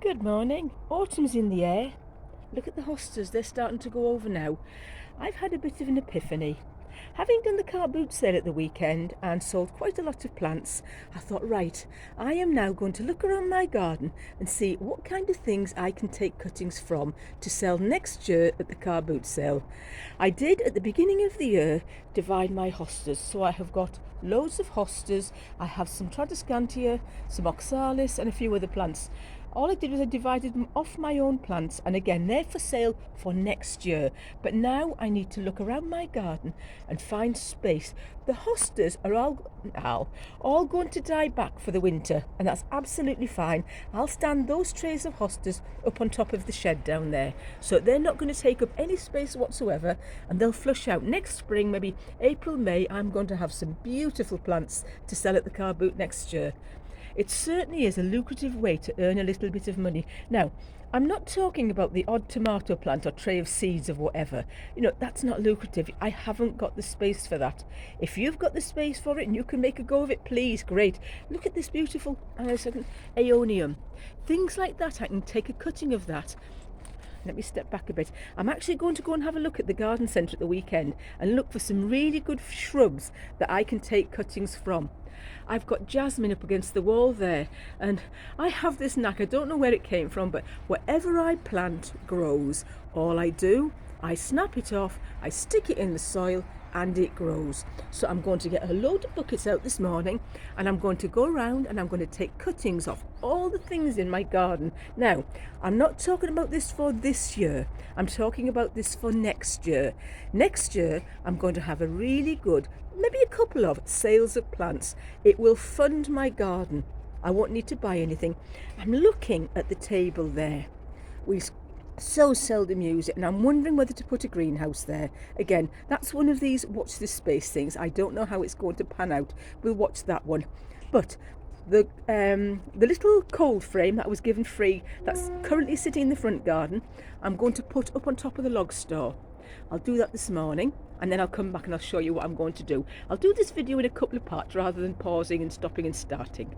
Good morning. Autumn's in the air. Look at the hostas, they're starting to go over now. I've had a bit of an epiphany. Having done the car boot sale at the weekend and sold quite a lot of plants, I thought, right, I am now going to look around my garden and see what kind of things I can take cuttings from to sell next year at the car boot sale. I did at the beginning of the year divide my hostas, so I have got loads of hostas. I have some Tradescantia, some Oxalis and a few other plants. All I did was I divided them off my own plants, and again they're for sale for next year. But now I need to look around my garden and find space. The hostas are all going to die back for the winter, and that's absolutely fine. I'll stand those trays of hostas up on top of the shed down there, so they're not going to take up any space whatsoever, and they'll flush out next spring, maybe April, May. I'm going to have some beautiful plants to sell at the car boot next year. It certainly is a lucrative way to earn a little bit of money. Now, I'm not talking about the odd tomato plant or tray of seeds of whatever. That's not lucrative. I haven't got the space for that. If you've got the space for it and you can make a go of it, please, great. Look at this beautiful aeonium. Things like that, I can take a cutting of that. Let me step back a bit. I'm actually going to go and have a look at the garden centre at the weekend and look for some really good shrubs that I can take cuttings from. I've got jasmine up against the wall there, and I have this knack, I don't know where it came from, but whatever I plant grows. All I do, I snap it off, I stick it in the soil, and it grows. So I'm going to get a load of buckets out this morning, and I'm going to go around and I'm going to take cuttings off all the things in my garden. Now, I'm not talking about this for this year, I'm talking about this for next year. Next year I'm going to have a really good, maybe a couple of sales of plants. It will fund my garden. I won't need to buy anything. I'm looking at the table there. We so seldom use it, and I'm wondering whether to put a greenhouse there. Again, that's one of these watch this space things. I don't know how it's going to pan out. We'll watch that one. But the little cold frame that I was given free, that's currently sitting in the front garden, I'm going to put up on top of the log store. I'll do that this morning, and then I'll come back and I'll show you what I'm going to do. I'll do this video in a couple of parts rather than pausing and stopping and starting.